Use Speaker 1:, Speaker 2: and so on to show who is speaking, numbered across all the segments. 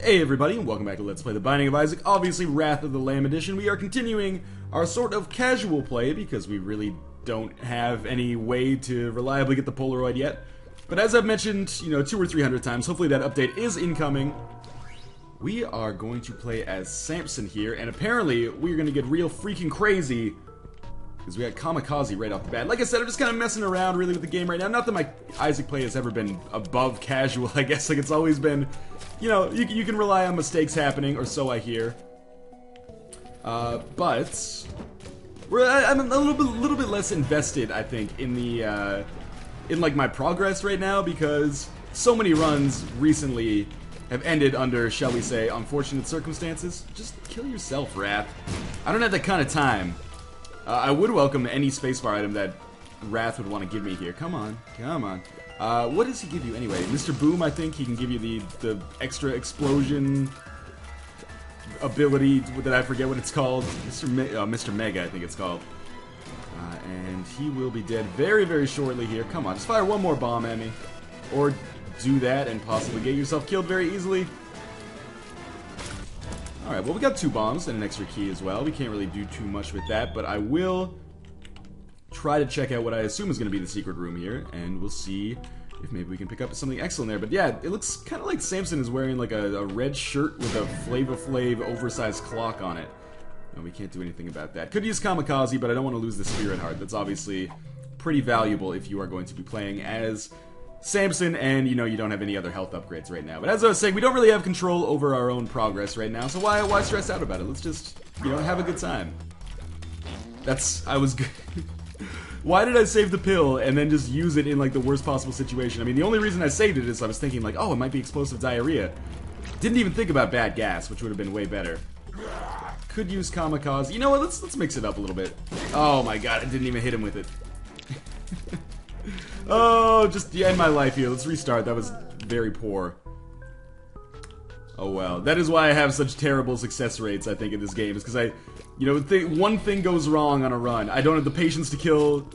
Speaker 1: Hey everybody, and welcome back to Let's Play The Binding of Isaac, obviously Wrath of the Lamb edition. We are continuing our sort of casual play because we really don't have any way to reliably get the Polaroid yet. But as I've mentioned, 200 or 300 times, hopefully that update is incoming. We are going to play as Samson here, and apparently we're going to get real freaking crazy because we got Kamikaze right off the bat. Like I said, I'm just kind of messing around really with the game right now. Not that my Isaac play has ever been above casual, I guess. Like, it's always been, you can rely on mistakes happening, or so I hear. But I'm a little bit less invested, I think, in the in like my progress right now, because so many runs recently have ended under, shall we say, unfortunate circumstances. Just kill yourself, Wrath. I don't have that kind of time. I would welcome any spacebar item that Wrath would want to give me here. Come on, come on. What does he give you anyway? Mr. Boom, I think he can give you the extra ability that I forget what it's called. Mr. Mega, I think it's called. And he will be dead very, very shortly here. Come on, just fire one more bomb at me. Or do that and possibly get yourself killed very easily. Alright, well, we got 2 bombs and an extra key as well. We can't really do too much with that, but I will try to check out what I assume is going to be the secret room here, and we'll see if maybe we can pick up something excellent there. But yeah, it looks kind of like Samson is wearing like a red shirt with a Flava Flav oversized clock on it. No, we can't do anything about that. Could use Kamikaze, but I don't want to lose the Spirit Heart. That's obviously pretty valuable if you are going to be playing as Samson, and you don't have any other health upgrades right now. But as I was saying, we don't really have control over our own progress right now, so why stress out about it? Let's just, have a good time. Why did I save the pill and then just use it in like the worst possible situation? I mean, the only reason I saved it is I was thinking like, oh, it might be explosive diarrhea. Didn't even think about bad gas, which would have been way better. Could use Kamikaze. You know what? Let's mix it up a little bit. Oh my god, I didn't even hit him with it. Oh, just end my life here. Let's restart. That was very poor. Oh well. That is why I have such terrible success rates, I think, in this game. Is because one thing goes wrong on a run. I don't have the patience to kill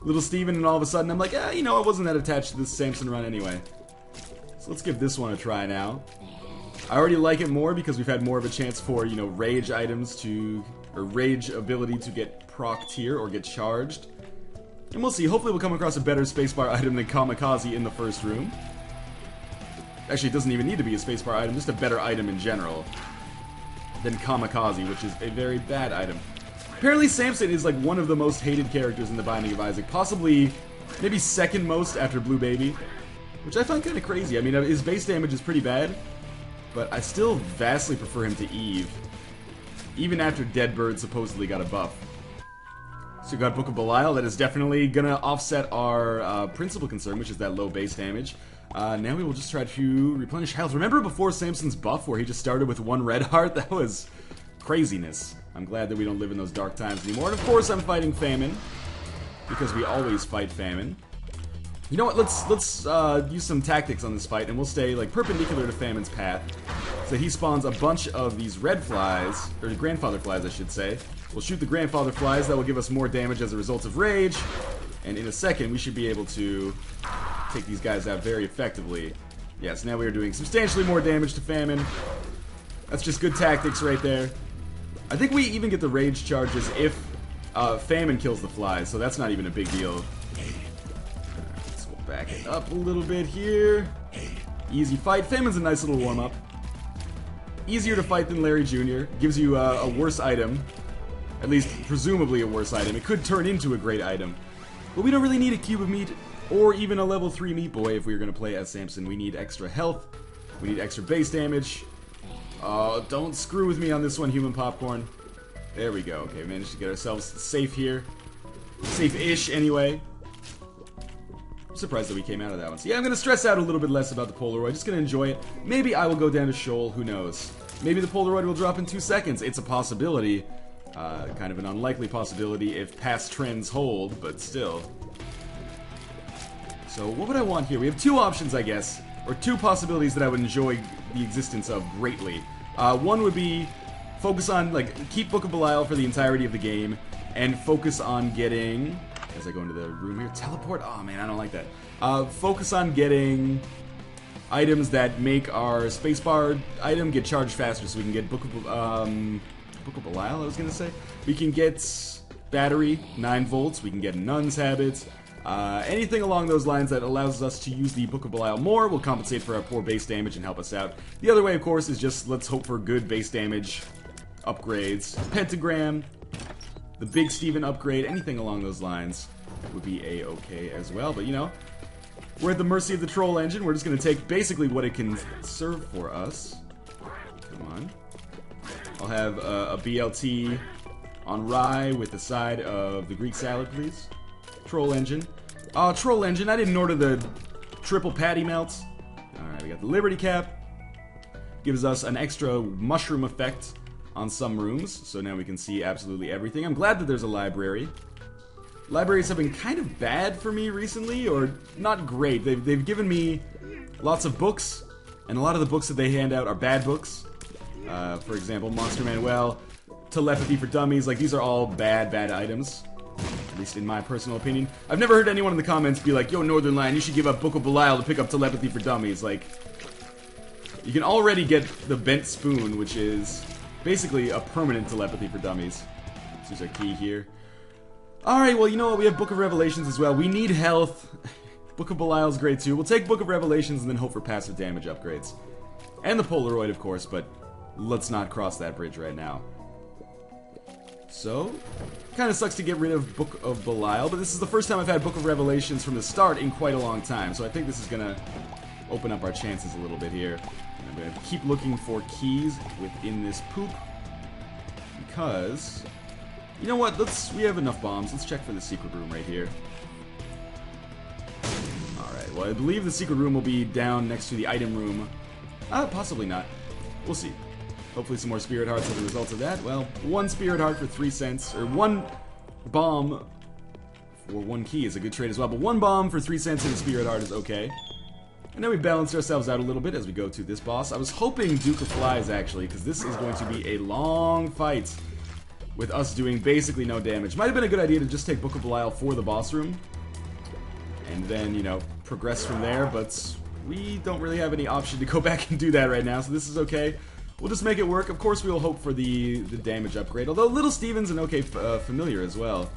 Speaker 1: little Steven, and all of a sudden I'm like, I wasn't that attached to this Samson run anyway. So let's give this one a try now. I already like it more because we've had more of a chance for, rage items or rage ability to get procced here or get charged. And we'll see. Hopefully we'll come across a better spacebar item than Kamikaze in the first room. Actually, it doesn't even need to be a spacebar item, just a better item in general than Kamikaze, which is a very bad item. Apparently Samson is like one of the most hated characters in The Binding of Isaac. Possibly, maybe second most after Blue Baby, which I find kind of crazy. I mean, his base damage is pretty bad, but I still vastly prefer him to Eve, even after Deadbird supposedly got a buff. So we got Book of Belial. That is definitely gonna offset our principal concern, which is that low base damage. Now we will just try to replenish health. Remember before Samson's buff where he just started with 1 red heart? That was craziness. I'm glad that we don't live in those dark times anymore. And of course I'm fighting Famine, because we always fight Famine. You know what, let's use some tactics on this fight, and we'll stay like perpendicular to Famine's path. So he spawns a bunch of these red flies, or grandfather flies I should say. We'll shoot the grandfather flies, that will give us more damage as a result of rage. And in a second we should be able to take these guys out very effectively. Yes, now we are doing substantially more damage to Famine. That's just good tactics right there. I think we even get the rage charges if Famine kills the flies, so that's not even a big deal. Let's go back it up a little bit here. Easy fight. Famine's a nice little warm-up. Easier to fight than Larry Jr. Gives you a worse item. At least, presumably a worse item. It could turn into a great item. But we don't really need a cube of meat, or even a level 3 meat boy if we were going to play as Samson. We need extra health. We need extra base damage. Oh, don't screw with me on this one, Human Popcorn. There we go. Okay, we managed to get ourselves safe here. Safe-ish, anyway. I'm surprised that we came out of that one. So yeah, I'm going to stress out a little bit less about the Polaroid. Just going to enjoy it. Maybe I will go down to Shoal. Who knows? Maybe the Polaroid will drop in 2 seconds. It's a possibility. Kind of an unlikely possibility if past trends hold, but still. So what would I want here? We have 2 options, I guess, or 2 possibilities that I would enjoy the existence of greatly. One would be focus on, keep Book of Belial for the entirety of the game, and focus on getting, as I go into the room here, teleport? Oh man, I don't like that. Focus on getting items that make our spacebar item get charged faster, so we can get Book of Belial, I was gonna say. We can get battery, 9 volts, we can get Nun's Habits. Anything along those lines that allows us to use the Book of Belial more will compensate for our poor base damage and help us out. The other way, of course, is just let's hope for good base damage upgrades. Pentagram, the Big Steven upgrade, anything along those lines would be a-okay as well. But, you know, we're at the mercy of the troll engine. We're just going to take basically what it can serve for us. Come on. I'll have a BLT on rye with the side of the Greek salad, please. Troll engine. Oh, troll engine. I didn't order the triple patty melts. Alright, we got the Liberty Cap. Gives us an extra mushroom effect on some rooms, so now we can see absolutely everything. I'm glad that there's a library. Libraries have been kind of bad for me recently, or not great. They've given me lots of books, and a lot of the books that they hand out are bad books. For example, Monster Manual, Telepathy for Dummies, like these are all bad items. At least in my personal opinion. I've never heard anyone in the comments be like, yo, Northern Lion, you should give up Book of Belial to pick up Telepathy for Dummies. Like, you can already get the Bent Spoon, which is basically a permanent Telepathy for Dummies. Let's use our key here. Alright, well, you know what? We have Book of Revelations as well. We need health. Book of Belial's great too. We'll take Book of Revelations and then hope for passive damage upgrades. And the Polaroid, of course, but let's not cross that bridge right now. So, kind of sucks to get rid of Book of Belial, but this is the first time I've had Book of Revelations from the start in quite a long time, so I think this is going to open up our chances a little bit here. And I'm going to keep looking for keys within this poop, because, you know what, we have enough bombs. Let's check for the secret room right here. Alright, well, I believe the secret room will be down next to the item room. Possibly not. We'll see. Hopefully some more spirit hearts as a result of that. Well, 1 spirit heart for 3 cents, or 1 bomb for 1 key is a good trade as well, but 1 bomb for 3 cents and a spirit heart is okay. And then we balanced ourselves out a little bit as we go to this boss. I was hoping Duke of Flies, actually, because this is going to be a long fight with us doing basically no damage. Might have been a good idea to just take Book of Belial for the boss room, and then, you know, progress from there, but we don't really have any option to go back and do that right now, so this is okay. We'll just make it work. Of course, we will hope for the damage upgrade, although Little Steven's an okay familiar as well.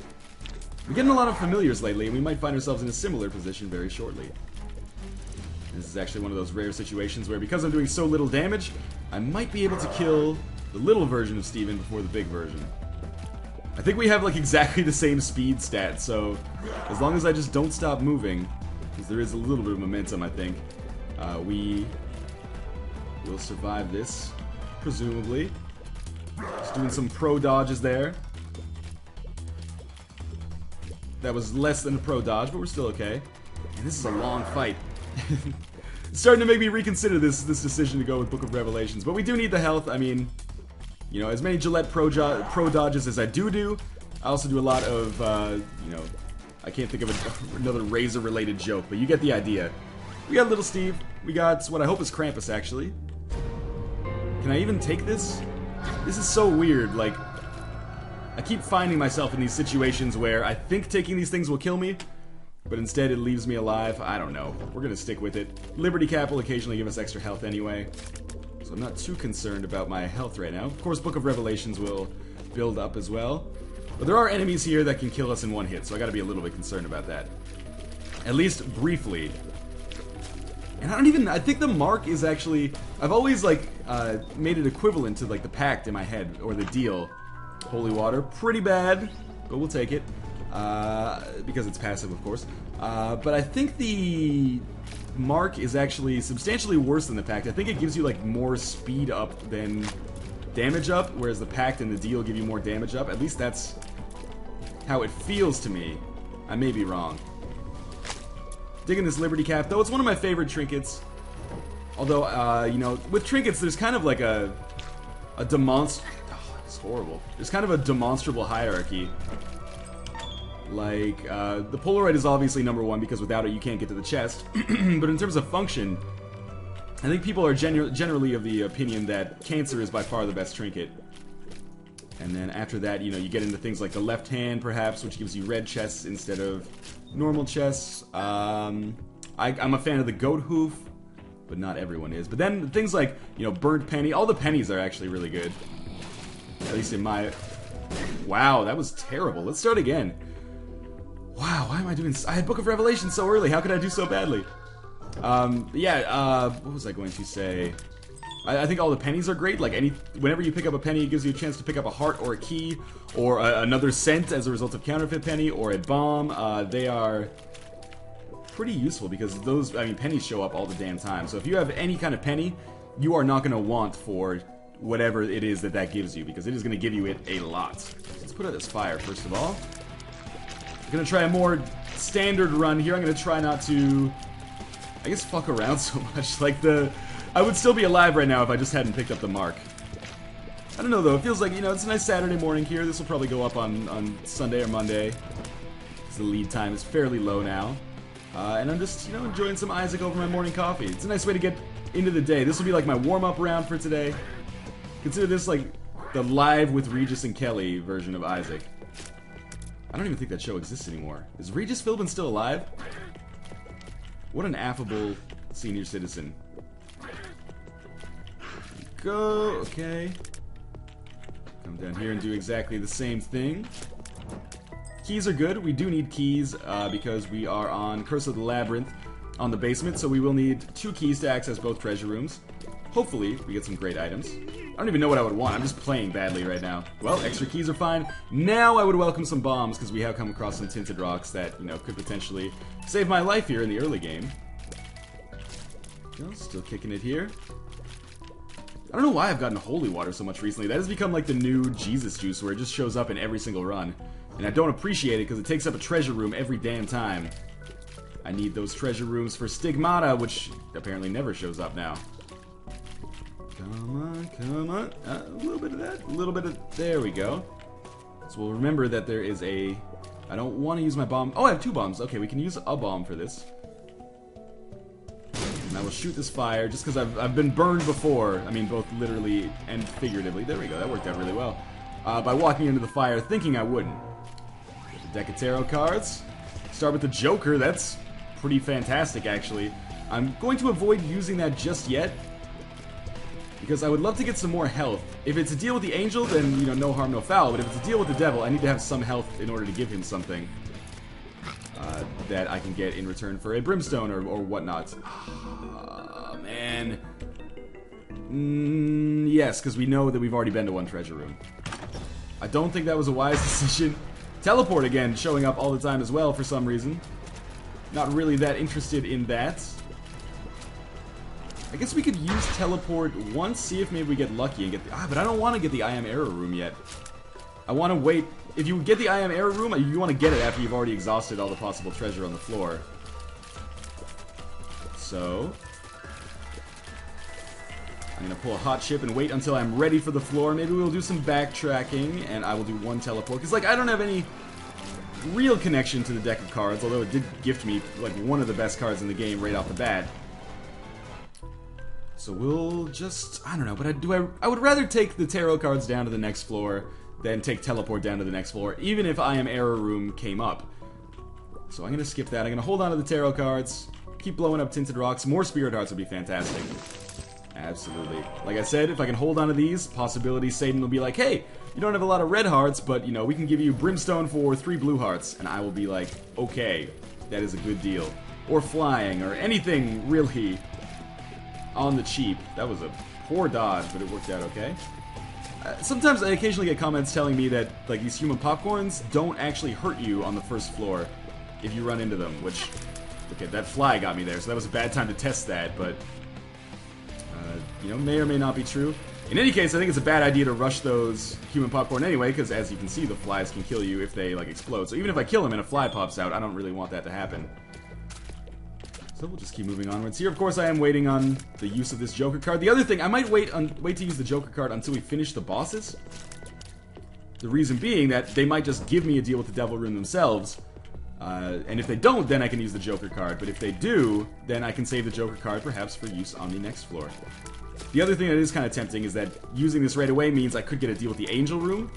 Speaker 1: We're getting a lot of familiars lately, and we might find ourselves in a similar position very shortly. This is actually one of those rare situations where, because I'm doing so little damage, I might be able to kill the little version of Steven before the big version. I think we have, like, exactly the same speed stat, so as long as I just don't stop moving, because there is a little bit of momentum, I think, we will survive this. Presumably. Just doing some pro dodges there. That was less than a pro dodge, but we're still okay. And this is a long fight. It's starting to make me reconsider this decision to go with Book of Revelations. But we do need the health. I mean, you know, as many Gillette pro dodges as I do, I also do a lot of, you know, I can't think of another Razor-related joke, but you get the idea. We got Little Steve. We got what I hope is Krampus, actually. Can I even take this? This is so weird, like, I keep finding myself in these situations where I think taking these things will kill me, but instead it leaves me alive. I don't know. We're gonna stick with it. Liberty Cap will occasionally give us extra health anyway, so I'm not too concerned about my health right now. Of course, Book of Revelations will build up as well, but there are enemies here that can kill us in 1 hit, so I gotta be a little bit concerned about that. At least briefly. And I think the mark is actually, I've always, like, made it equivalent to, like, the pact in my head, or the deal. Holy water, pretty bad, but we'll take it, because it's passive, of course. But I think the mark is actually substantially worse than the pact. I think it gives you, like, more speed up than damage up, whereas the pact and the deal give you more damage up. At least that's how it feels to me. I may be wrong. Digging this Liberty Cap, though it's one of my favorite trinkets. Although, you know, with trinkets, there's kind of like a it's horrible. There's kind of a demonstrable hierarchy. Like, the Polaroid is obviously #1 because without it you can't get to the chest. But in terms of function, I think people are generally of the opinion that Cancer is by far the best trinket. And then after that, you know, you get into things like the left hand, perhaps, which gives you red chests instead of normal chests. I'm a fan of the goat hoof, but not everyone is. But then things like, you know, burnt penny, all the pennies are actually really good. At least in my... Wow, that was terrible. Let's start again. Wow, why am I doing... I had Book of Revelation so early. How could I do so badly? What was I going to say? I think all the pennies are great. Like, whenever you pick up a penny, it gives you a chance to pick up a heart or a key, or another cent as a result of counterfeit penny, or a bomb. They are pretty useful because those, I mean, pennies show up all the damn time. So if you have any kind of penny, you are not going to want for whatever it is that gives you, because it is going to give you it a lot. Let's put out this fire, first of all. I'm going to try a more standard run here. I'm going to try not to, I guess, fuck around so much. Like, I would still be alive right now if I just hadn't picked up the mark. I don't know, though. It feels like, you know, it's a nice Saturday morning here. This will probably go up on Sunday or Monday, because the lead time is fairly low now. And I'm just, you know, enjoying some Isaac over my morning coffee. It's a nice way to get into the day. This will be like my warm-up round for today. Consider this like the live with Regis and Kelly version of Isaac. I don't even think that show exists anymore. Is Regis Philbin still alive? What an affable senior citizen. Go, okay. Come down here and do exactly the same thing. Keys are good. We do need keys because we are on Curse of the Labyrinth on the basement, so we will need 2 keys to access both treasure rooms. Hopefully, we get some great items. I don't even know what I would want. I'm just playing badly right now. Well, extra keys are fine. Now I would welcome some bombs, because we have come across some tinted rocks that, you know, could potentially save my life here in the early game. Still kicking it here. I don't know why I've gotten holy water so much recently. That has become like the new Jesus juice, where it just shows up in every single run. And I don't appreciate it, because it takes up a treasure room every damn time. I need those treasure rooms for Stigmata, which apparently never shows up now. Come on, come on. A little bit of that. A little bit of... There we go. So we'll remember that there is a... I don't want to use my bomb. Oh, I have 2 bombs. Okay, we can use a bomb for this. And I will shoot this fire, just because I've been burned before. I mean, both literally and figuratively. There we go. That worked out really well. By walking into the fire, thinking I wouldn't. The deck of tarot cards. Start with the Joker. That's pretty fantastic, actually. I'm going to avoid using that just yet, because I would love to get some more health. If it's a deal with the angel, then, you know, no harm, no foul. But if it's a deal with the devil, I need to have some health in order to give him something that I can get in return for a brimstone or whatnot. Man. Yes, because we know that we've already been to 1 treasure room. I don't think that was a wise decision. Teleport again, showing up all the time as well for some reason. Not really that interested in that. I guess we could use teleport once, see if maybe we get lucky and get the... but I don't want to get the I Am Error room yet. I want to wait. If you get the I Am Error room, you want to get it after you've already exhausted all the possible treasure on the floor. So... I'm going to pull a hot chip and wait until I'm ready for the floor. Maybe we'll do some backtracking, and I will do 1 teleport. Because, like, I don't have any real connection to the deck of cards, although it did gift me, like, one of the best cards in the game right off the bat. So we'll just, I don't know, but I would rather take the tarot cards down to the next floor than take teleport down to the next floor, even if I Am Error room came up. So I'm going to skip that. I'm going to hold on to the tarot cards, keep blowing up tinted rocks. More spirit hearts would be fantastic. Absolutely. Like I said, if I can hold on to these, possibility Satan will be like, hey, you don't have a lot of red hearts, but, you know, we can give you brimstone for 3 blue hearts. And I will be like, okay, that is a good deal. Or flying, or anything really on the cheap. That was a poor dodge, but it worked out okay. Sometimes I occasionally get comments telling me that, like, these human popcorns don't actually hurt you on the first floor if you run into them, which, okay, that fly got me there, so that was a bad time to test that, but, you know, may or may not be true. In any case, I think it's a bad idea to rush those human popcorn anyway, because as you can see, the flies can kill you if they, like, explode. So even if I kill them and a fly pops out, I don't really want that to happen. So we'll just keep moving onwards. Here, of course, I am waiting on the use of this Joker card. The other thing, I might wait to use the Joker card until we finish the bosses. The reason being that they might just give me a deal with the Devil Room themselves. And if they don't, then I can use the Joker card. But if they do, then I can save the Joker card, perhaps for use on the next floor. The other thing that is kind of tempting is that using this right away means I could get a deal with the Angel Room.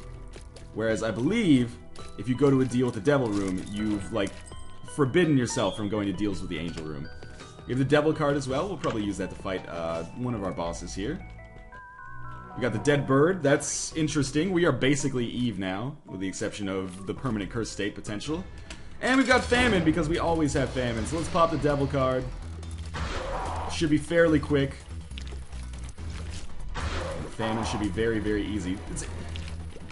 Speaker 1: Whereas I believe if you go to a deal with the Devil Room, you've, like, forbidden yourself from going to deals with the Angel Room. We have the Devil card as well. We'll probably use that to fight one of our bosses here. We got the Dead Bird. That's interesting. We are basically Eve now, with the exception of the permanent curse state potential. And we've got Famine, because we always have Famine. So let's pop the Devil card. Should be fairly quick. Famine should be very, very easy.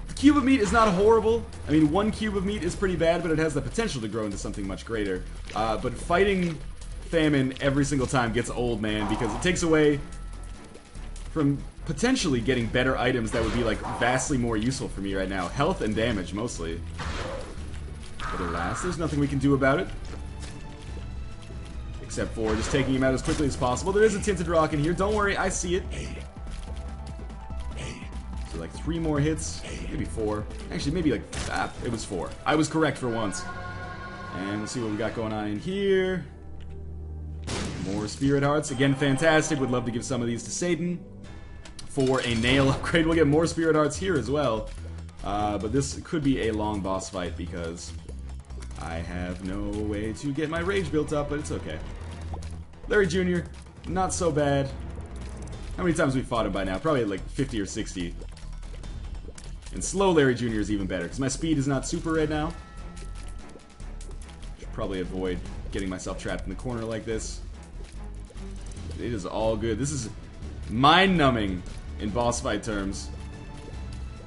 Speaker 1: The cube of meat is not horrible. I mean, 1 cube of meat is pretty bad, but it has the potential to grow into something much greater. But fighting Famine every single time gets old, man, because it takes away from potentially getting better items that would be, like, vastly more useful for me right now. Health and damage, mostly. But alas, there's nothing we can do about it. Except for just taking him out as quickly as possible. There is a Tinted Rock in here. Don't worry, I see it. So, like, 3 more hits. Maybe 4. Actually, maybe, like, it was 4. I was correct for once. And we'll see what we got going on in here. More Spirit Hearts. Again, fantastic. Would love to give some of these to Satan for a nail upgrade. We'll get more Spirit Hearts here as well. But this could be a long boss fight because I have no way to get my rage built up, but it's okay. Larry Jr., not so bad. How many times have we fought him by now? Probably like 50 or 60. And slow Larry Jr. is even better, because my speed is not super right now. Should probably avoid getting myself trapped in the corner like this. It is all good. This is mind-numbing in boss fight terms.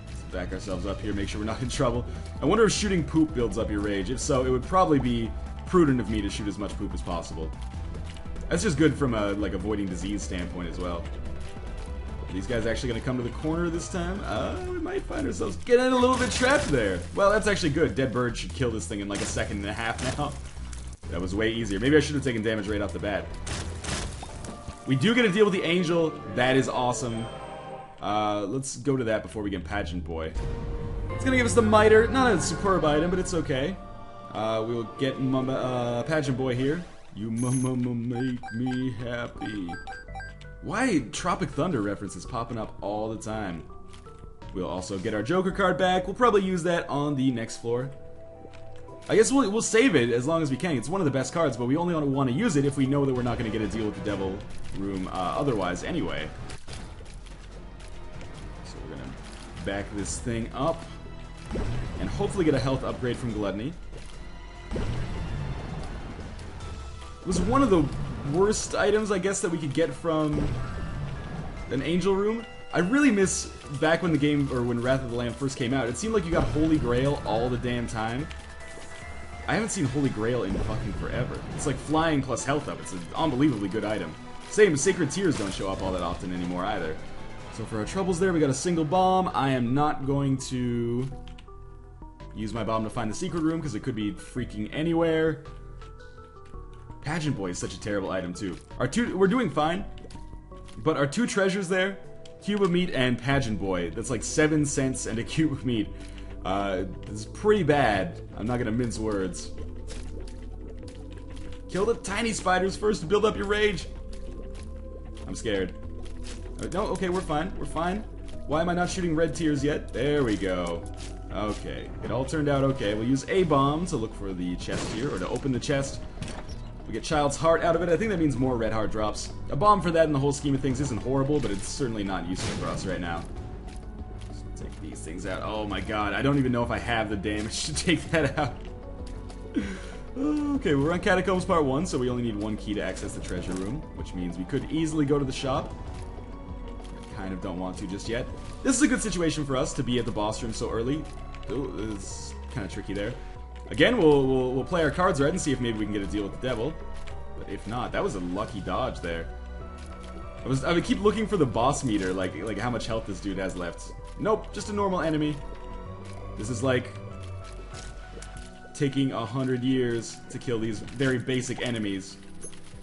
Speaker 1: Let's back ourselves up here, make sure we're not in trouble. I wonder if shooting poop builds up your rage. If so, it would probably be prudent of me to shoot as much poop as possible. That's just good from a, like, avoiding disease standpoint as well. Are these guys actually going to come to the corner this time? We might find ourselves getting a little bit trapped there. Well, that's actually good. Dead Bird should kill this thing in like 1.5 seconds now. That was way easier. Maybe I should have taken damage right off the bat. We do get to deal with the Angel. That is awesome. Let's go to that before we get Pageant Boy. It's going to give us the Miter. Not a superb item, but it's okay. We'll get Pageant Boy here. You make me happy. Why Tropic Thunder references popping up all the time? We'll also get our Joker card back. We'll probably use that on the next floor. I guess we'll save it as long as we can. It's one of the best cards, but we only want to use it if we know that we're not going to get a deal with the Devil Room otherwise anyway. So we're going to back this thing up and hopefully get a health upgrade from Gluttony. It was one of the worst items, I guess, that we could get from an Angel Room. I really miss back when the game, or when Wrath of the Lamb first came out, it seemed like you got Holy Grail all the damn time. I haven't seen Holy Grail in fucking forever. It's like flying plus health up. It's an unbelievably good item. Same, Sacred Tears don't show up all that often anymore either. So for our troubles there, we got a single bomb. I am not going to use my bomb to find the secret room, because it could be freaking anywhere. Pageant Boy is such a terrible item too. We're doing fine, but our 2 treasures there, Cube of Meat and Pageant Boy, that's like 7 cents and a cube of meat. This is pretty bad. I'm not gonna mince words. Kill the tiny spiders first to build up your rage. I'm scared. No, okay, we're fine. We're fine. Why am I not shooting red tears yet? There we go. Okay, it all turned out okay. We'll use a bomb to look for the chest here, or to open the chest. We get Child's Heart out of it. I think that means more red heart drops. A bomb for that in the whole scheme of things isn't horrible, but it's certainly not useful for us right now. So take these things out. Oh my god, I don't even know if I have the damage to take that out. Okay, we're on Catacombs Part 1, so we only need 1 key to access the treasure room, which means we could easily go to the shop. I kind of don't want to just yet. This is a good situation for us to be at the boss room so early. Ooh, it's kind of tricky there. Again, we'll play our cards right and see if maybe we can get a deal with the Devil. But if not, that was a lucky dodge there. I would keep looking for the boss meter, like how much health this dude has left. Nope, just a normal enemy. This is like taking 100 years to kill these very basic enemies.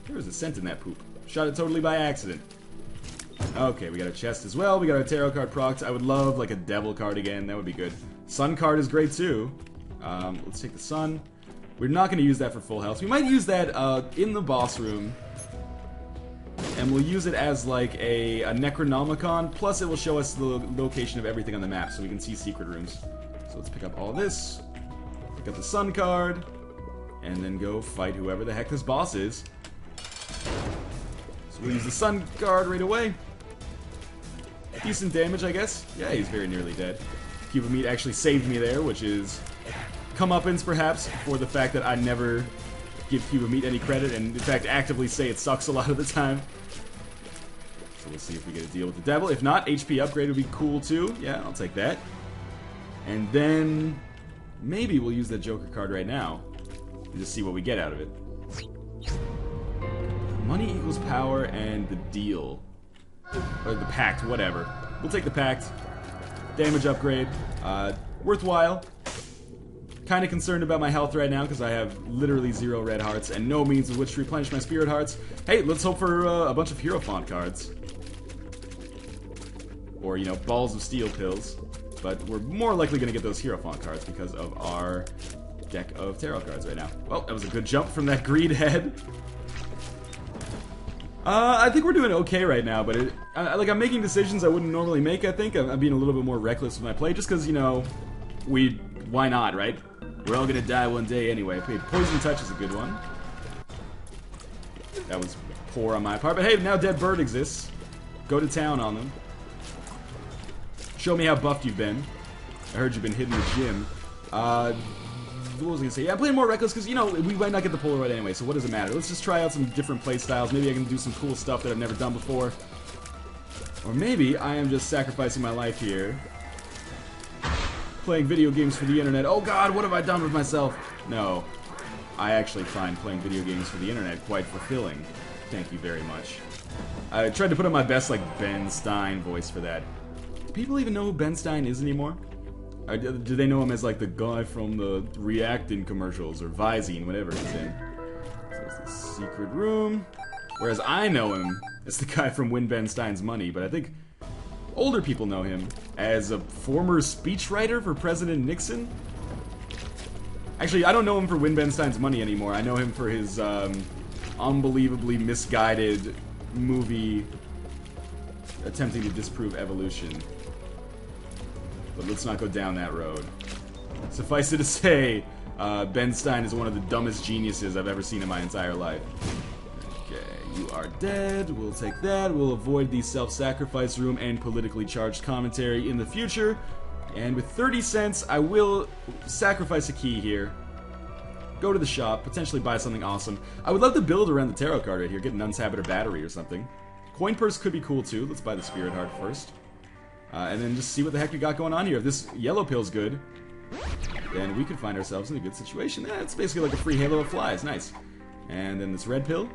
Speaker 1: There was a scent in that poop. Shot it totally by accident. Okay, we got a chest as well. We got our tarot card procs. I would love like a Devil card again. That would be good. Sun card is great too. Let's take the Sun. We're not going to use that for full health. We might use that in the boss room. And we'll use it as like a Necronomicon. Plus it will show us the location of everything on the map so we can see secret rooms. So let's pick up all this. Pick up the Sun card. And then go fight whoever the heck this boss is. We'll use the Sun Guard right away. Decent damage, I guess. Yeah, he's very nearly dead. Cube of Meat actually saved me there, which is comeuppance, perhaps, for the fact that I never give Cube of Meat any credit, and in fact actively say it sucks a lot of the time. So we'll see if we get a deal with the devil. If not, HP upgrade would be cool too. Yeah, I'll take that. And then maybe we'll use that Joker card right now and just see what we get out of it. Money equals power and the deal. Or the pact, whatever. We'll take the pact. Damage upgrade. Worthwhile. Kind of concerned about my health right now because I have literally 0 red hearts and no means with which to replenish my spirit hearts. Hey, let's hope for a bunch of Hierophant cards. Or, you know, balls of steel pills. But we're more likely going to get those Hierophant cards because of our deck of tarot cards right now. Well, that was a good jump from that greed head. I think we're doing okay right now, but like I'm making decisions I wouldn't normally make, I think. I'm being a little bit more reckless with my play, just because, you know, why not, right? We're all gonna die one day anyway. Poison Touch is a good one. That was poor on my part, but hey, now Dead Bird exists. Go to town on them. Show me how buffed you've been. I heard you've been hitting the gym. What was I gonna say? Yeah, I'm playing more reckless because, you know, we might not get the Polaroid anyway, so what does it matter? Let's just try out some different play styles. Maybe I can do some cool stuff that I've never done before. Or maybe I am just sacrificing my life here. Playing video games for the internet. Oh god, what have I done with myself? No. I actually find playing video games for the internet quite fulfilling. Thank you very much. I tried to put on my best, like, Ben Stein voice for that. Do people even know who Ben Stein is anymore? Or do they know him as, like, the guy from the Reactin commercials, or Visine, whatever he's in? So it's the secret room. Whereas I know him as the guy from Win Ben Stein's Money, but I think older people know him as a former speechwriter for President Nixon. Actually, I don't know him for Win Ben Stein's Money anymore. I know him for his unbelievably misguided movie attempting to disprove evolution. But let's not go down that road. Suffice it to say, Ben Stein is one of the dumbest geniuses I've ever seen in my entire life. Okay, you are dead. We'll take that. We'll avoid the self-sacrifice room and politically charged commentary in the future. And with 30 cents, I will sacrifice a key here. Go to the shop, potentially buy something awesome. I would love to build around the tarot card right here, get an Unsabbator battery or something. Coin purse could be cool too. Let's buy the Spirit Heart first. And then just see what the heck we got going on here. If this yellow pill's good, then we could find ourselves in a good situation. It's basically like a free Halo of Flies. Nice. And then this red pill.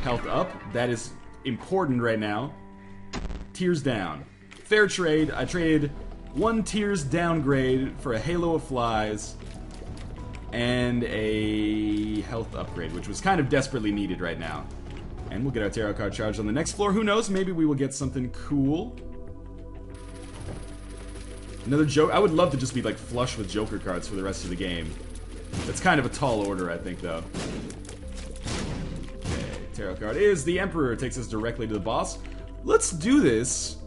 Speaker 1: Health up. That is important right now. Tears down. Fair trade. I traded 1 tears downgrade for a Halo of Flies and a health upgrade, which was kind of desperately needed right now. And we'll get our tarot card charged on the next floor. Who knows? Maybe we will get something cool. Another joke. I would love to just be like flush with Joker cards for the rest of the game. That's kind of a tall order, I think, though. Okay, tarot card is the Emperor. Takes us directly to the boss. Let's do this.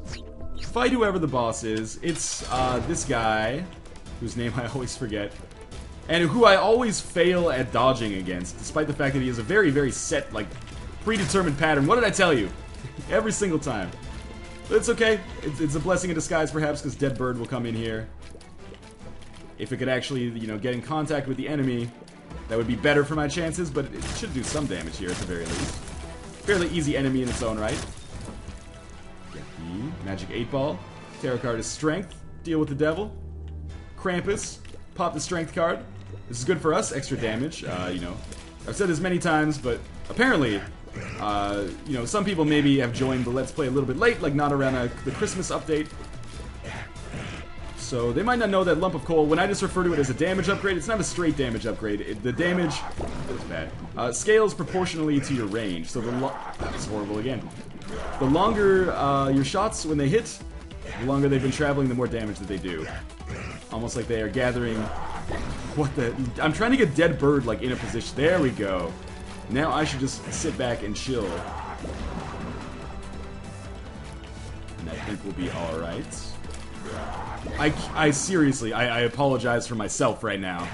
Speaker 1: Fight whoever the boss is. It's this guy, whose name I always forget, and who I always fail at dodging against, despite the fact that he has a very, very set, like, predetermined pattern. What did I tell you? Every single time. But it's okay. It's a blessing in disguise, perhaps, because Dead Bird will come in here. If it could actually, you know, get in contact with the enemy, that would be better for my chances, but it should do some damage here at the very least. Fairly easy enemy in its own right. Get the Magic 8-Ball. Tarot card is Strength. Deal with the devil. Krampus. Pop the Strength card. This is good for us. Extra damage. You know, I've said this many times, but apparently, you know, some people maybe have joined the Let's Play a little bit late, like not around the Christmas update. So they might not know that Lump of Coal, when I just refer to it as a damage upgrade, it's not a straight damage upgrade. The damage, that's bad, scales proportionally to your range. So that was horrible again. The longer your shots when they hit, the longer they've been traveling, the more damage that they do. Almost like they are gathering, what the, I'm trying to get Dead Bird like in a position, there we go. Now I should just sit back and chill. And I think we'll be alright. I seriously, I apologize for myself right now.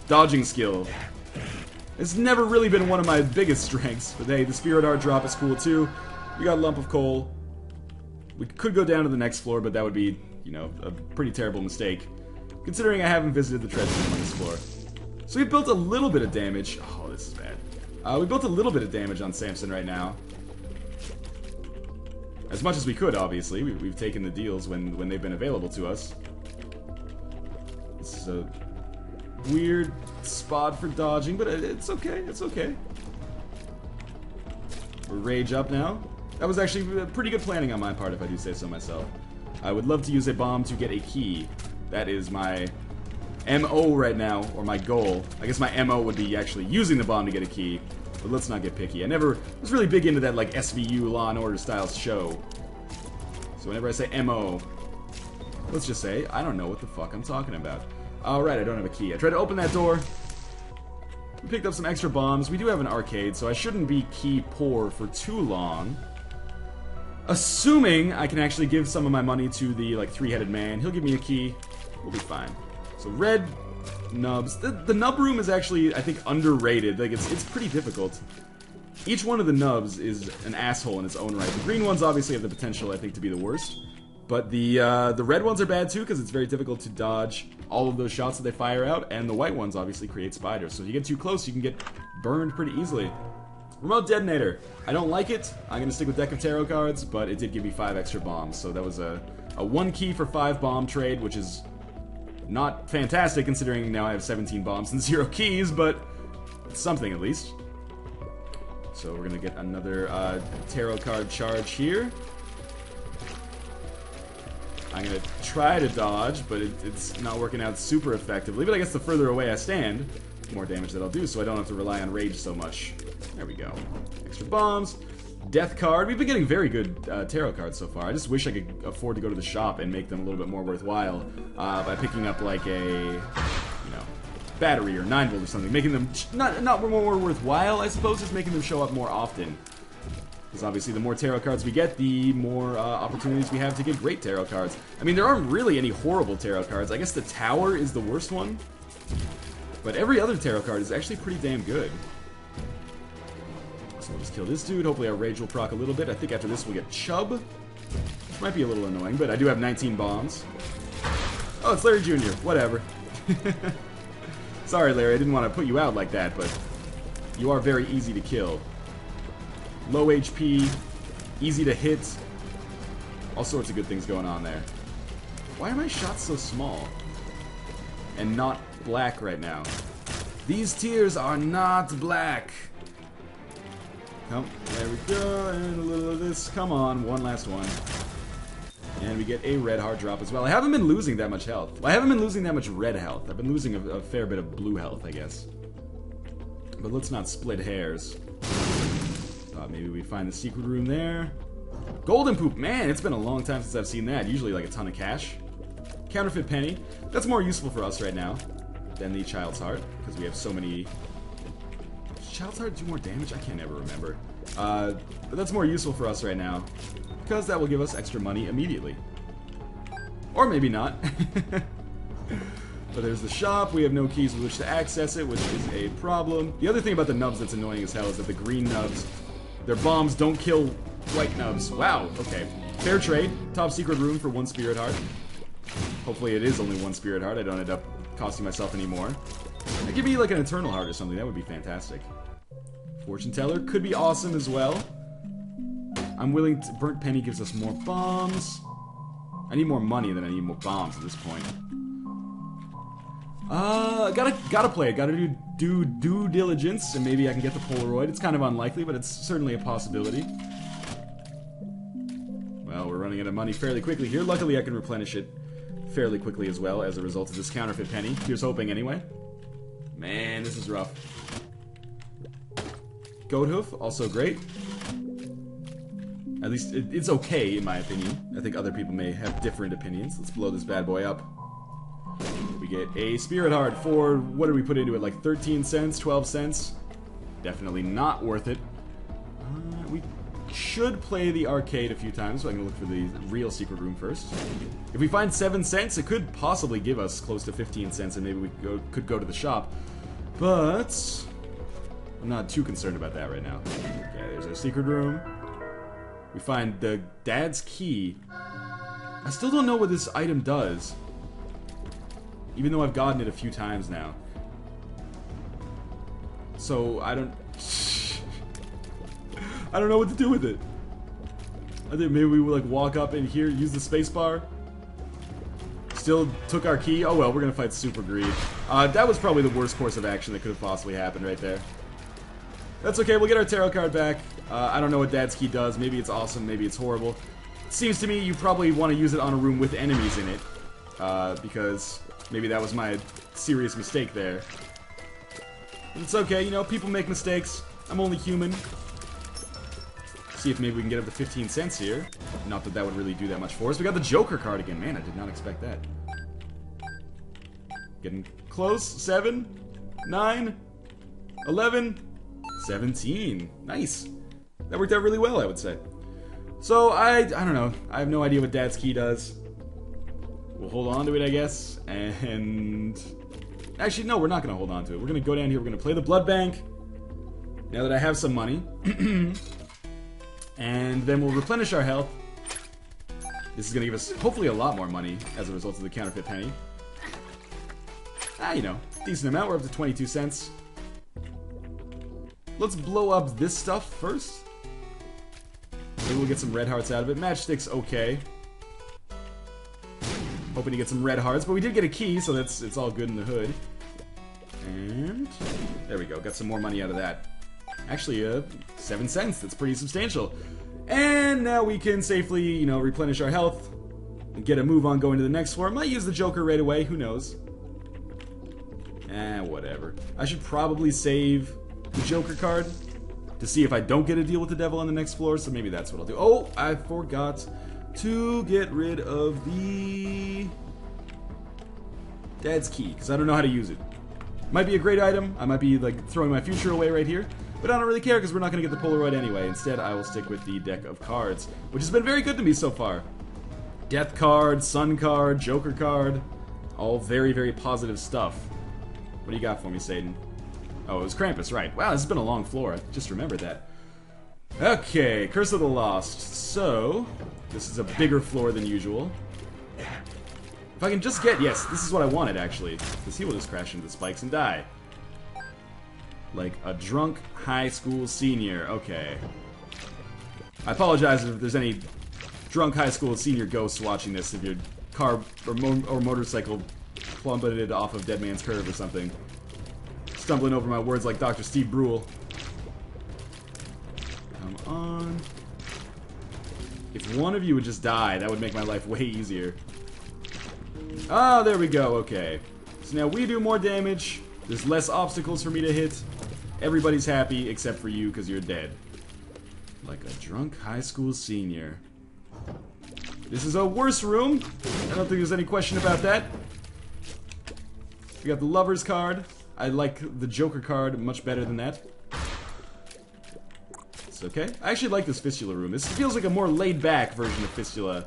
Speaker 1: Dodging skill It's never really been one of my biggest strengths, but hey, the Spirit Heart drop is cool too. We got a lump of coal. We could go down to the next floor, but that would be, you know, a pretty terrible mistake, considering I haven't visited the treasure room on this floor. So we built a little bit of damage. Oh, this is bad. We built a little bit of damage on Samson right now. As much as we could, obviously. We've taken the deals when they've been available to us. This is a weird spot for dodging, but it's okay. It's okay. We're rage up now. That was actually pretty good planning on my part, if I do say so myself. I would love to use a bomb to get a key. That is my MO right now, or my goal. I guess my MO would be actually using the bomb to get a key. But let's not get picky. I never was really big into that, like, SVU, Law and Order style show. So whenever I say MO, let's just say, I don't know what the fuck I'm talking about. Alright, I don't have a key. I tried to open that door. We picked up some extra bombs. We do have an arcade, so I shouldn't be key poor for too long. Assuming I can actually give some of my money to the, like, three-headed man. He'll give me a key. We'll be fine. So red nubs. The nub room is actually, I think, underrated. Like, it's pretty difficult. Each one of the nubs is an asshole in its own right. The green ones obviously have the potential, I think, to be the worst. But the red ones are bad too, because it's very difficult to dodge all of those shots that they fire out, and the white ones obviously create spiders. So if you get too close, you can get burned pretty easily. Remote detonator. I don't like it. I'm going to stick with deck of tarot cards, but it did give me 5 extra bombs. So that was a 1 key for 5 bomb trade, which is not fantastic considering now I have 17 bombs and 0 keys, but it's something at least. So we're going to get another tarot card charge here. I'm going to try to dodge, but it's not working out super effectively. But I guess the further away I stand, the more damage that I'll do, so I don't have to rely on rage so much. There we go. Extra bombs. Death card. We've been getting very good tarot cards so far. I just wish I could afford to go to the shop and make them a little bit more worthwhile by picking up like a, you know, battery or 9-volt or something. Making them not more worthwhile, I suppose, just making them show up more often. Because obviously the more tarot cards we get, the more opportunities we have to get great tarot cards. I mean, there aren't really any horrible tarot cards. I guess the Tower is the worst one. But every other tarot card is actually pretty damn good. So we'll just kill this dude. Hopefully our rage will proc a little bit. I think after this we'll get Chub. Which might be a little annoying, but I do have 19 bombs. Oh, it's Larry Jr. Whatever. Sorry, Larry. I didn't want to put you out like that, but you are very easy to kill. Low HP, easy to hit, all sorts of good things going on there. Why are my shots so small and not black right now? These tears are not black. Come, there we go, and a little of this. Come on, one last one. And we get a red heart drop as well. I haven't been losing that much health. I haven't been losing that much red health. I've been losing a fair bit of blue health, I guess. But let's not split hairs. Maybe we find the secret room there. Golden poop. Man, it's been a long time since I've seen that. Usually like a ton of cash. Counterfeit penny. That's more useful for us right now than the child's heart, because we have so many. Does child's heart do more damage? I can't ever remember. But that's more useful for us right now, because that will give us extra money immediately. Or maybe not. But there's the shop. We have no keys with which to access it, which is a problem. The other thing about the nubs that's annoying as hell is that the green nubs, their bombs don't kill white nubs. Wow, okay. Fair trade. Top secret room for 1 spirit heart. Hopefully it is only 1 spirit heart. I don't end up costing myself any more. Give me like an eternal heart or something. That would be fantastic. Fortune teller could be awesome as well. I'm willing to... Burnt penny gives us more bombs. I need more money than I need more bombs at this point. Gotta play it. Gotta do due diligence, and maybe I can get the Polaroid. It's kind of unlikely, but it's certainly a possibility. Well, we're running out of money fairly quickly here. Luckily, I can replenish it fairly quickly as well as a result of this counterfeit penny. Here's hoping, anyway. Man, this is rough. Goat hoof, also great. At least, it's okay, in my opinion. I think other people may have different opinions. Let's blow this bad boy up. We get a spirit heart for, what did we put into it, like 13 cents, 12 cents? Definitely not worth it. We should play the arcade a few times, so I'm going to look for the real secret room first. If we find 7 cents, it could possibly give us close to 15 cents, and maybe we could go to the shop. But I'm not too concerned about that right now. Okay, there's our secret room. We find the dad's key. I still don't know what this item does. Even though I've gotten it a few times now. So, I don't know what to do with it. I think maybe we would like walk up in here, use the spacebar. Still took our key. Oh well, we're gonna fight Super Greed. That was probably the worst course of action that could have possibly happened right there. That's okay, we'll get our tarot card back. I don't know what Dad's key does. Maybe it's awesome, maybe it's horrible. It seems to me you probably want to use it on a room with enemies in it. Because maybe that was my serious mistake there. But it's okay, you know, people make mistakes. I'm only human. See if maybe we can get up to 15 cents here. Not that that would really do that much for us. We got the Joker card again. Man, I did not expect that. Getting close. 7, 9, 11, 17. Nice. That worked out really well, I would say. So, I don't know. I have no idea what Dad's key does. We'll hold on to it, I guess. And... actually, no, we're not going to hold on to it. We're going to go down here. We're going to play the blood bank. Now that I have some money. And then we'll replenish our health. This is going to give us, hopefully, a lot more money as a result of the counterfeit penny. You know, decent amount. We're up to 22 cents. Let's blow up this stuff first. Maybe we'll get some red hearts out of it. Matchstick's okay. Hoping to get some red hearts, but we did get a key, so it's all good in the hood. And there we go. Got some more money out of that. Actually, 7 cents. That's pretty substantial. And now we can safely, you know, replenish our health and get a move on going to the next floor. Might use the Joker right away. Who knows? Whatever. I should probably save the Joker card to see if I don't get a deal with the devil on the next floor, so maybe that's what I'll do. Oh, I forgot to get rid of the Dad's key, because I don't know how to use it. Might be a great item. I might be like throwing my future away right here, but I don't really care because we're not going to get the Polaroid anyway. Instead, I will stick with the deck of cards, which has been very good to me so far. Death card, Sun card, Joker card, all very, very positive stuff. What do you got for me, Satan? Oh, it was Krampus, right. Wow, this has been a long floor. I just remembered that. Okay, Curse of the Lost. So, this is a bigger floor than usual. If I can just get... yes, this is what I wanted, actually. Because he will just crash into the spikes and die. Like a drunk high school senior. Okay. I apologize if there's any drunk high school senior ghosts watching this. If your car or motorcycle plummeted off of Dead Man's Curve or something. Stumbling over my words like Dr. Steve Brule. Come on. If one of you would just die, that would make my life way easier. Oh, there we go, okay. So now we do more damage. There's less obstacles for me to hit. Everybody's happy except for you because you're dead. Like a drunk high school senior. This is a worse room. I don't think there's any question about that. We got the Lover's card. I like the Joker card much better than that. It's okay. I actually like this Fistula room. This feels like a more laid-back version of Fistula.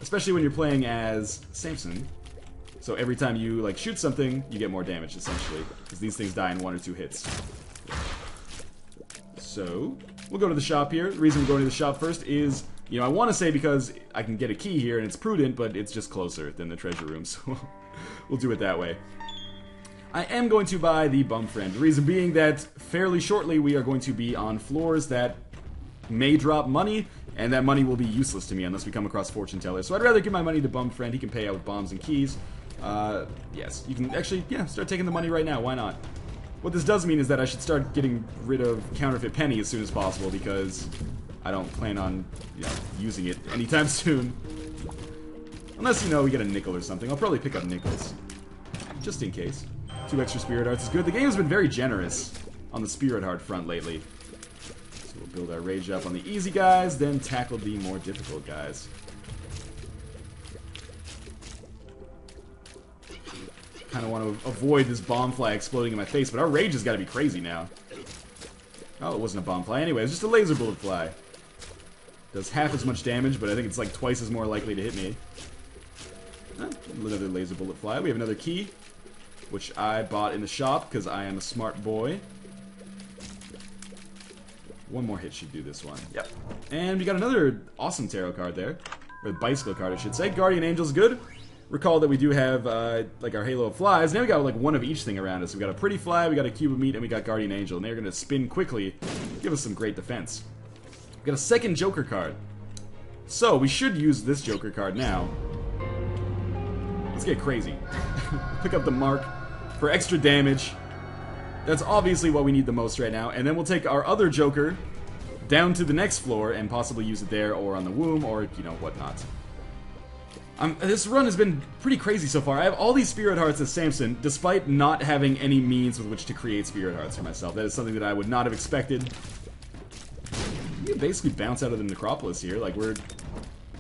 Speaker 1: Especially when you're playing as Samson. So every time you like shoot something, you get more damage, essentially. Because these things die in 1 or 2 hits. So, we'll go to the shop here. The reason we're going to the shop first is, you know, I want to say because I can get a key here and it's prudent, but it's just closer than the treasure room. So, we'll do it that way. I am going to buy the Bum Friend. The reason being that fairly shortly we are going to be on floors that may drop money, and that money will be useless to me unless we come across Fortune Tellers. So I'd rather give my money to Bum Friend. He can pay out with bombs and keys. Yes, you can actually, yeah, start taking the money right now. Why not? What this does mean is that I should start getting rid of counterfeit penny as soon as possible because I don't plan on, you know, using it anytime soon. Unless, you know, we get a nickel or something. I'll probably pick up nickels. Just in case. 2 extra Spirit Hearts is good. The game has been very generous on the Spirit Heart front lately. So we'll build our rage up on the easy guys, then tackle the more difficult guys. Kind of want to avoid this bomb fly exploding in my face, but our rage has got to be crazy now. Oh, it wasn't a bomb fly anyway. It was just a laser bullet fly. Does half as much damage, but I think it's like twice as more likely to hit me. Another laser bullet fly. We have another key, which I bought in the shop because I am a smart boy. One more hit should do this one. Yep. And we got another awesome tarot card there. Or bicycle card, I should say. Guardian Angel's good. Recall that we do have, like, our Halo of Flies. Now we got, like, one of each thing around us. We got a Pretty Fly, we got a Cube of Meat, and we got Guardian Angel. And they're going to spin quickly, give us some great defense. We got a second Joker card. So, we should use this Joker card now. Let's get crazy. Pick up the Mark for extra damage. That's obviously what we need the most right now. And then we'll take our other Joker down to the next floor and possibly use it there or on the womb or, you know, whatnot. This run has been pretty crazy so far. I have all these Spirit Hearts as Samson, despite not having any means with which to create Spirit Hearts for myself. That is something that I would not have expected. You can basically bounce out of the Necropolis here. Like,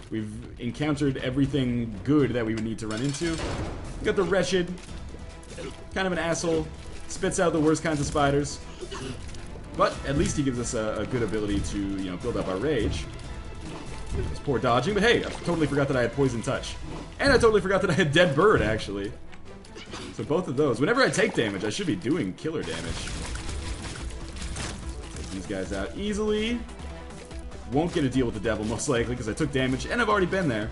Speaker 1: we've encountered everything good that we would need to run into. We got the Wretched, kind of an asshole, spits out the worst kinds of spiders. But at least he gives us a good ability to, you know, build up our rage. It's poor dodging, but hey, I totally forgot that I had Poison Touch. And I totally forgot that I had Dead Bird, actually. So both of those. Whenever I take damage, I should be doing killer damage. Take these guys out easily. Won't get a deal with the devil, most likely, because I took damage, and I've already been there.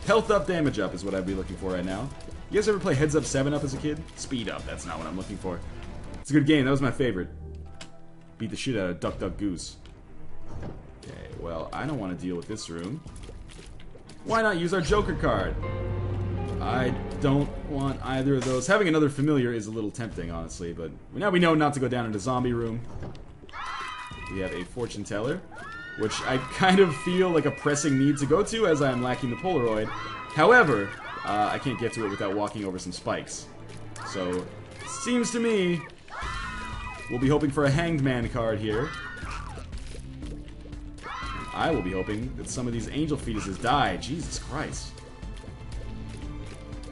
Speaker 1: Health up, damage up is what I'd be looking for right now. You guys ever play Heads Up 7 Up as a kid? Speed Up, that's not what I'm looking for. It's a good game, that was my favorite. Beat the shit out of Duck Duck Goose. Okay, well, I don't want to deal with this room. Why not use our Joker card? I don't want either of those. Having another familiar is a little tempting, honestly, but now we know not to go down into zombie room. We have a fortune teller, which I kind of feel like a pressing need to go to as I am lacking the Polaroid. However, I can't get to it without walking over some spikes. So, seems to me we'll be hoping for a Hanged Man card here. I will be hoping that some of these angel fetuses die. Jesus Christ.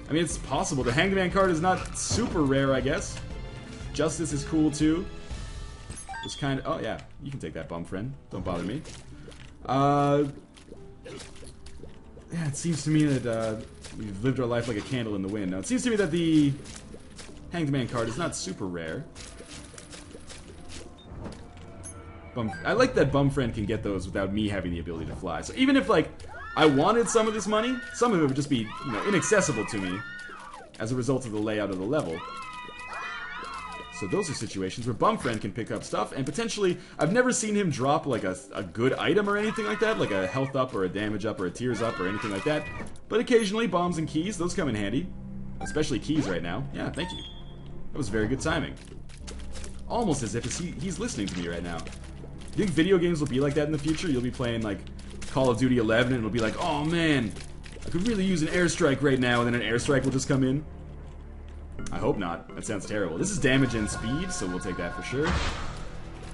Speaker 1: I mean, it's possible. The Hanged Man card is not super rare, I guess. Justice is cool, too. It's kind of... Oh, yeah. You can take that, bum friend. Don't bother me. Yeah, it seems to me that we've lived our life like a candle in the wind. Now, it seems to me that the Hanged Man card is not super rare. I like that bum friend can get those without me having the ability to fly. So even if, like, I wanted some of this money, some of it would just be, you know, inaccessible to me as a result of the layout of the level. So those are situations where bum friend can pick up stuff, and potentially, I've never seen him drop, like, a good item or anything like that, like a health up or a damage up or a tears up or anything like that. But occasionally, bombs and keys, those come in handy. Especially keys right now. Yeah, thank you. That was very good timing. Almost as if he's listening to me right now. You think video games will be like that in the future? You'll be playing, like, Call of Duty 11 and it'll be like, oh man, I could really use an airstrike right now, and then an airstrike will just come in? I hope not. That sounds terrible. This is damage and speed, so we'll take that for sure.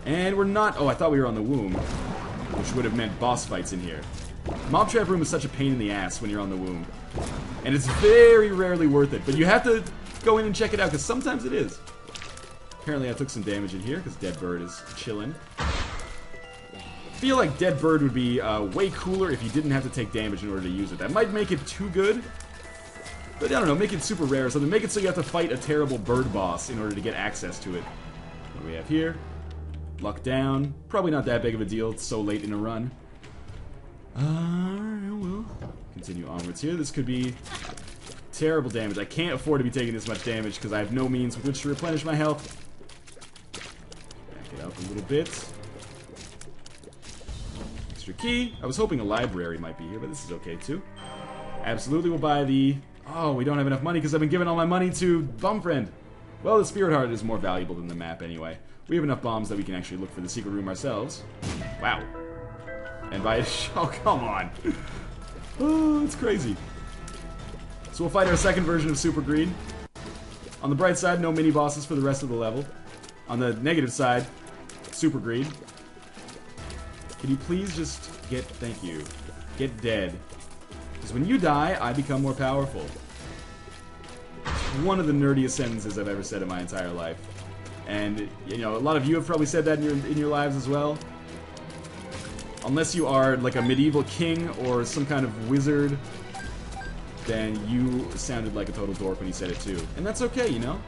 Speaker 1: And we're not... Oh, I thought we were on the womb, which would have meant boss fights in here. Mob Trap Room is such a pain in the ass when you're on the womb. And it's very rarely worth it, but you have to go in and check it out, because sometimes it is. Apparently I took some damage in here, because Dead Bird is chillin'. I feel like Dead Bird would be way cooler if you didn't have to take damage in order to use it. That might make it too good, but I don't know, make it super rare or something. Make it so you have to fight a terrible bird boss in order to get access to it. What do we have here? Luck down. Probably not that big of a deal, it's so late in a run. We'll continue onwards here. This could be terrible damage. I can't afford to be taking this much damage because I have no means with which to replenish my health. Back it up a little bit. Key. I was hoping a library might be here, but this is okay too. Absolutely, we'll buy the... Oh, we don't have enough money because I've been giving all my money to Bumfriend. Well, the Spirit Heart is more valuable than the map anyway. We have enough bombs that we can actually look for the secret room ourselves. Wow. And by... Oh, come on. Oh, it's crazy. So we'll fight our second version of Super Greed. On the bright side, no mini-bosses for the rest of the level. On the negative side, Super Greed. Can you please just get... Thank you. Get dead. Because when you die, I become more powerful. It's one of the nerdiest sentences I've ever said in my entire life. And, you know, a lot of you have probably said that in your lives as well. Unless you are, like, a medieval king or some kind of wizard, then you sounded like a total dork when you said it too. And that's okay, you know?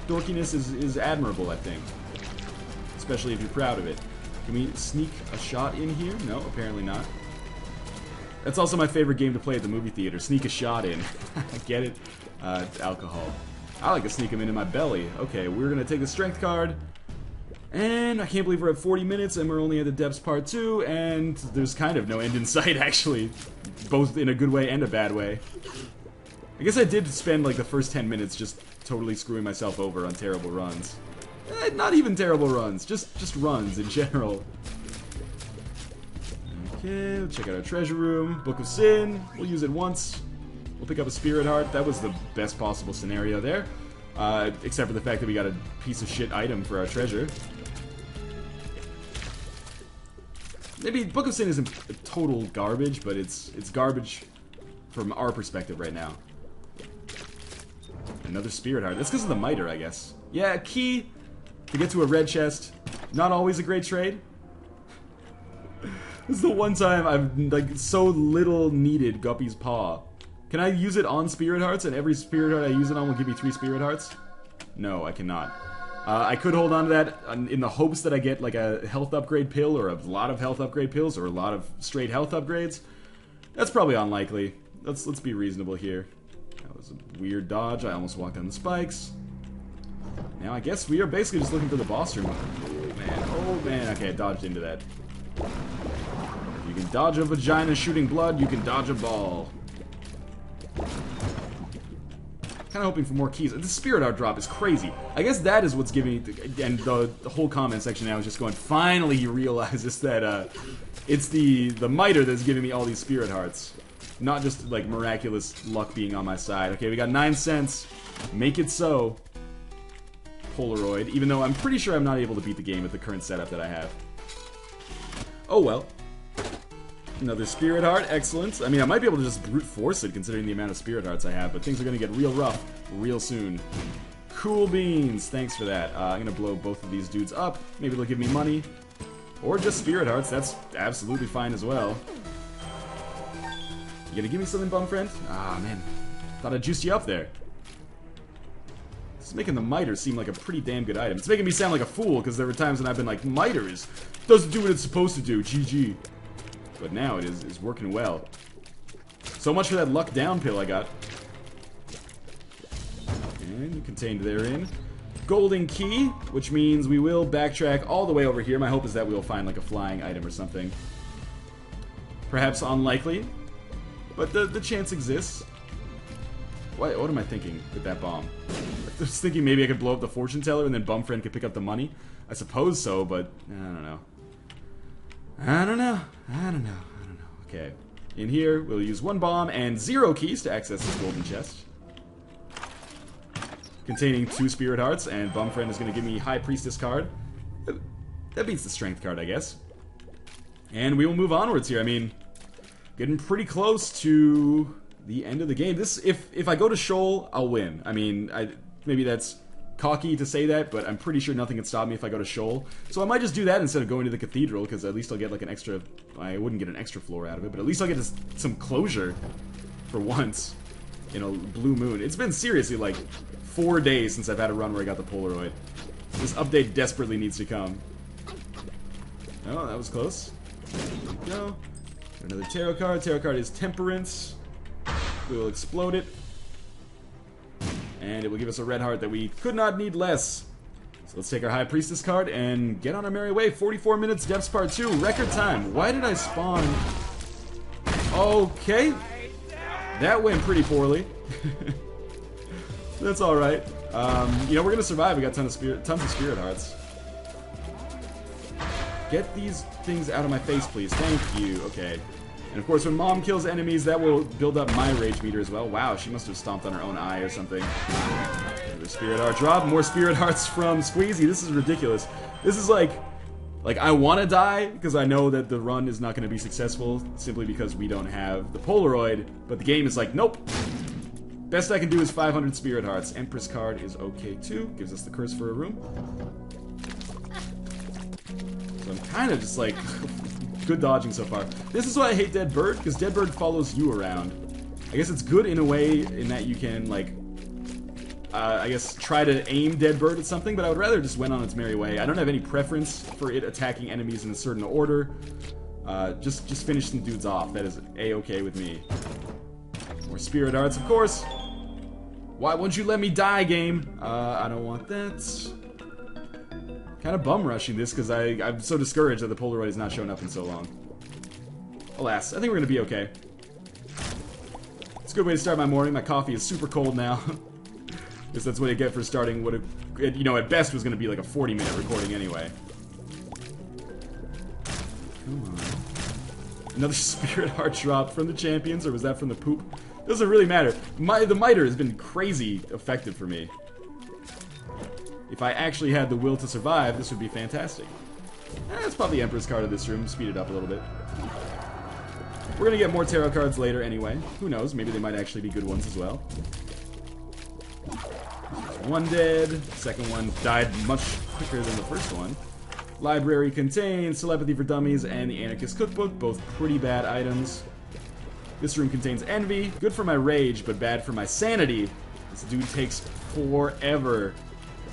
Speaker 1: Dorkiness is admirable, I think. Especially if you're proud of it. Can we sneak a shot in here? No, apparently not. That's also my favorite game to play at the movie theater. Sneak a shot in. Get it? Alcohol. I like to sneak them into my belly. Okay, we're gonna take the strength card. And I can't believe we're at 40 minutes and we're only at the depths part 2, and there's kind of no end in sight, actually. Both in a good way and a bad way. I guess I did spend like the first 10 minutes just totally screwing myself over on terrible runs. Not even terrible runs, just runs in general. Okay, let's check out our treasure room. Book of Sin, we'll use it once. We'll pick up a spirit heart. That was the best possible scenario there. Except for the fact that we got a piece of shit item for our treasure. Maybe Book of Sin isn't total garbage, but it's garbage from our perspective right now. Another spirit heart. That's because of the miter, I guess. Yeah, key to get to a red chest. Not always a great trade. This is the one time I've like so little needed Guppy's Paw. Can I use it on spirit hearts, and every spirit heart I use it on will give me 3 spirit hearts? No, I cannot. I could hold on to that in the hopes that I get like a health upgrade pill, or a lot of health upgrade pills, or a lot of straight health upgrades. That's probably unlikely. Let's be reasonable here. That was a weird dodge. I almost walked on the spikes. Now I guess we are basically just looking for the boss room. Oh man, okay, I dodged into that. You can dodge a vagina shooting blood, you can dodge a ball. Kind of hoping for more keys. This spirit art drop is crazy. I guess that is what's giving me, and the whole comment section now is just going, finally he realizes that it's the miter that's giving me all these spirit hearts. Not just like miraculous luck being on my side. Okay, we got 9 cents. Make it so. Polaroid, even though I'm pretty sure I'm not able to beat the game with the current setup that I have. Oh well. Another spirit heart, excellent. I mean, I might be able to just brute force it considering the amount of spirit hearts I have, but things are going to get real rough real soon. Cool beans, thanks for that. I'm going to blow both of these dudes up. Maybe they'll give me money. Or just spirit hearts, that's absolutely fine as well. You gonna give me something, bum friend? Ah, man. Thought I'd juice you up there. This is making the miter seem like a pretty damn good item. It's making me sound like a fool, because there were times when I've been like, miter doesn't do what it's supposed to do, GG. But now it is working well. So much for that luck down pill I got. And contained therein. Golden key, which means we will backtrack all the way over here. My hope is that we'll find like a flying item or something. Perhaps unlikely, but the chance exists. What am I thinking with that bomb? I was thinking maybe I could blow up the fortune teller and then Bumfriend could pick up the money. I suppose so, but I don't know. I don't know. Okay. In here, we'll use 1 bomb and 0 keys to access this golden chest. Containing 2 spirit hearts, and Bumfriend is going to give me High Priestess card. That beats the strength card, I guess. And we will move onwards here. I mean, getting pretty close to the end of the game. This, if I go to Shoal, I'll win. I mean, maybe that's cocky to say that, but I'm pretty sure nothing can stop me if I go to Shoal. So I might just do that instead of going to the cathedral, because at least I'll get like an extra... I wouldn't get an extra floor out of it, but at least I'll get some closure for once in a blue moon. It's been seriously like 4 days since I've had a run where I got the Polaroid. This update desperately needs to come. Oh, that was close. There we go. Another tarot card. Tarot card is Temperance. We will explode it. And it will give us a red heart that we could not need less. So let's take our High Priestess card and get on our merry way. 44 minutes, Depths Part 2, record time. Why did I spawn? Okay. That went pretty poorly. That's alright. You know, we're gonna survive. We got tons of spirit hearts. Get these things out of my face, please. Thank you. Okay. And of course, when Mom kills enemies, that will build up my rage meter as well. Wow, she must have stomped on her own eye or something. Another spirit heart drop. More spirit hearts from Squeezy. This is ridiculous. This is like I want to die because I know that the run is not going to be successful simply because we don't have the Polaroid. But the game is like, nope. Best I can do is 500 spirit hearts. Empress card is okay too. Gives us the curse for a room. So I'm kind of just like... good dodging so far. This is why I hate Dead Bird, because Dead Bird follows you around. I guess it's good in a way in that you can, like... I guess, try to aim Dead Bird at something, but I would rather just went on its merry way. I don't have any preference for it attacking enemies in a certain order. Just finish some dudes off. That is A-okay with me. More Spirit Arts, of course. Why won't you let me die, game? I don't want that. Kind of bum rushing this because I'm so discouraged that the Polaroid has not shown up in so long. Alas, I think we're going to be okay. It's a good way to start my morning. My coffee is super cold now. Guess that's what I get for starting what, you know, at best was going to be like a 40-minute recording anyway. Come on. Another Spirit Heart drop from the champions, or was that from the poop? Doesn't really matter. The Miter has been crazy effective for me. If I actually had the will to survive, this would be fantastic. That's probably the Emperor's card of this room. Speed it up a little bit. We're gonna get more tarot cards later anyway. Who knows? Maybe they might actually be good ones as well. One dead. Second one died much quicker than the first one. Library contains Telepathy for Dummies and the Anarchist Cookbook. Both pretty bad items. This room contains Envy. Good for my rage, but bad for my sanity. This dude takes forever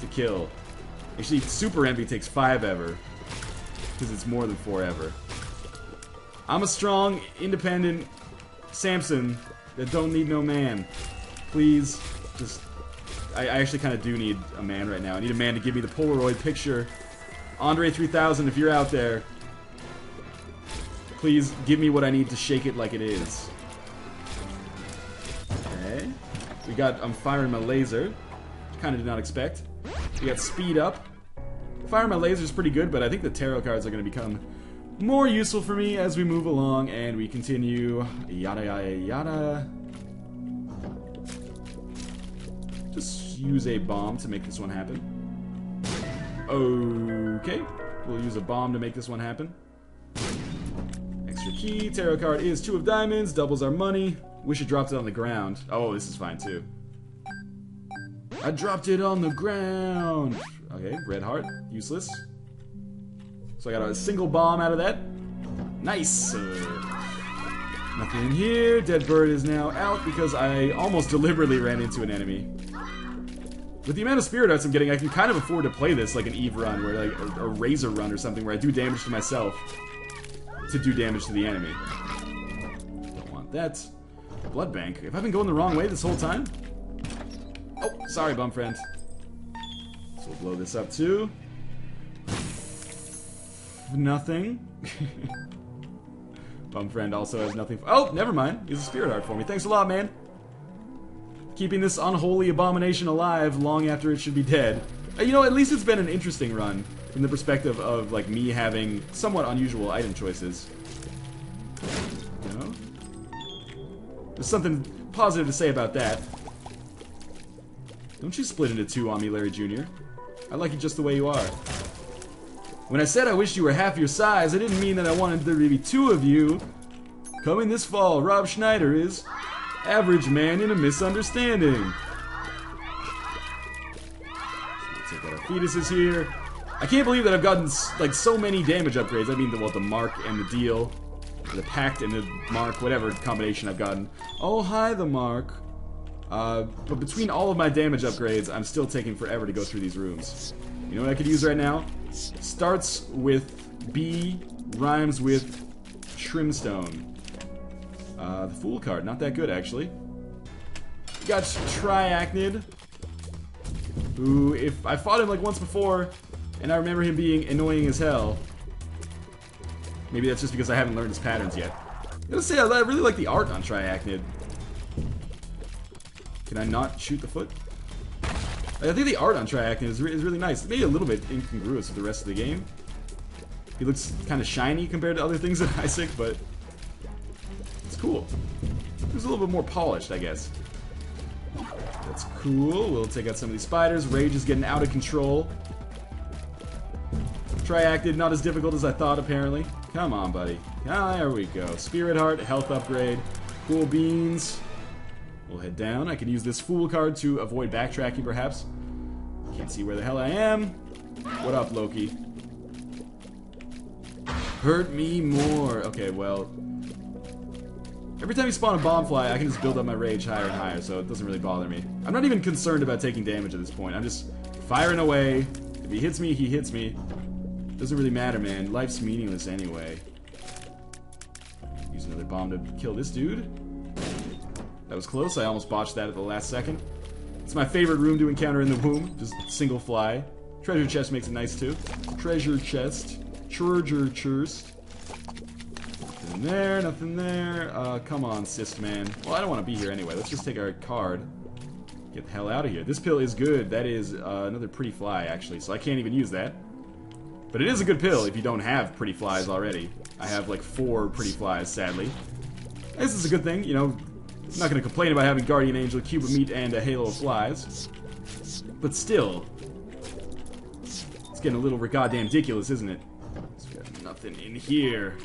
Speaker 1: to kill. Actually, Super Envy takes 5 ever. Because it's more than 4 ever. I'm a strong, independent Samson that don't need no man. Please, just... I actually kind of do need a man right now. I need a man to give me the Polaroid picture. Andre 3000, if you're out there, please give me what I need to shake it like it is. Okay. We got, I'm firing my laser. Kind of did not expect. We got speed up. Firing my laser is pretty good, but I think the tarot cards are going to become more useful for me as we move along, and we continue. Yada yada yada. Just use a bomb to make this one happen. Okay. We'll use a bomb to make this one happen. Extra key. Tarot card is 2 of diamonds. Doubles our money. Wish it dropped it on the ground. Oh, this is fine too. I dropped it on the ground. Okay, red heart. Useless. So I got a single bomb out of that. Nice. Nothing in here. Dead Bird is now out because I almost deliberately ran into an enemy. With the amount of Spirit Arts I'm getting, I can kind of afford to play this like an Eve run, where like a Razor run or something, where I do damage to myself to do damage to the enemy. Don't want that. Blood Bank. Have I been going the wrong way this whole time? Oh, sorry, bum friend. So we'll blow this up too. Nothing. Bum friend also has nothing. Oh, never mind. He's a Spirit Heart for me. Thanks a lot, man. Keeping this unholy abomination alive long after it should be dead. You know, at least it's been an interesting run from the perspective of like me having somewhat unusual item choices. You know? There's something positive to say about that. Don't you split into 2 on me, Larry Jr. I like you just the way you are. When I said I wished you were half your size, I didn't mean that I wanted there to be 2 of you. Coming this fall, Rob Schneider is Average Man in a Misunderstanding. So we'll take out our fetuses here. I can't believe that I've gotten like so many damage upgrades. I mean, the Mark and the Deal, the Pact and the Mark, whatever combination I've gotten. Oh, hi, the Mark. But between all of my damage upgrades, I'm still taking forever to go through these rooms. You know what I could use right now? Starts with B, rhymes with Trimstone. The Fool card, not that good actually. Got Triachnid, who, if I fought him like once before, and I remember him being annoying as hell. Maybe that's just because I haven't learned his patterns yet. I gotta say, I really like the art on Triachnid. Can I not shoot the foot? I think the art on Triachnid is really nice. It's maybe a little bit incongruous with the rest of the game. He looks kind of shiny compared to other things in Isaac, but it's cool. It was a little bit more polished, I guess. That's cool. We'll take out some of these spiders. Rage is getting out of control. Triachnid, not as difficult as I thought, apparently. Come on, buddy. Ah, there we go. Spirit Heart, health upgrade. Cool beans. We'll head down. I could use this Fool card to avoid backtracking, perhaps. Can't see where the hell I am. What up, Loki? Hurt me more. Okay, well. Every time you spawn a bomb fly, I can just build up my rage higher and higher, so it doesn't really bother me. I'm not even concerned about taking damage at this point. I'm just firing away. If he hits me, he hits me. Doesn't really matter, man. Life's meaningless anyway. Use another bomb to kill this dude. That was close. I almost botched that at the last second. It's my favorite room to encounter in the womb. Just single fly. Treasure chest makes it nice too. Treasure chest. Treasure chest. Nothing there, nothing there. Come on, cyst man. Well, I don't want to be here anyway. Let's just take our card. Get the hell out of here. This pill is good. That is another pretty fly, actually, so I can't even use that. But it is a good pill if you don't have pretty flies already. I have like 4 pretty flies, sadly. This is a good thing, you know. I'm not going to complain about having Guardian Angel, Cube of Meat, and a Halo of Flies. But still, it's getting a little goddamn ridiculous, isn't it? There's got nothing in here.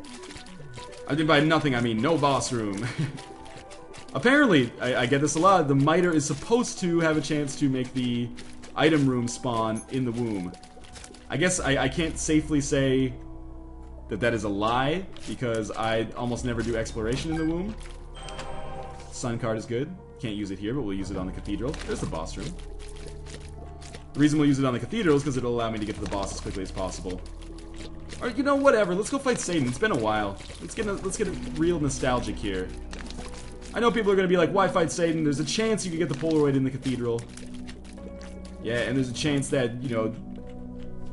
Speaker 1: I mean, by nothing, I mean no boss room. Apparently, I get this a lot, the miter is supposed to have a chance to make the item room spawn in the womb. I guess I can't safely say that that is a lie, because I almost never do exploration in the womb. Sun card is good. Can't use it here, but we'll use it on the cathedral. There's the boss room. The reason we'll use it on the cathedral is because it'll allow me to get to the boss as quickly as possible. Alright, you know, whatever. Let's go fight Satan. It's been a while. Let's get real nostalgic here. I know people are going to be like, why fight Satan? There's a chance you can get the Polaroid in the cathedral. Yeah, and there's a chance that, you know,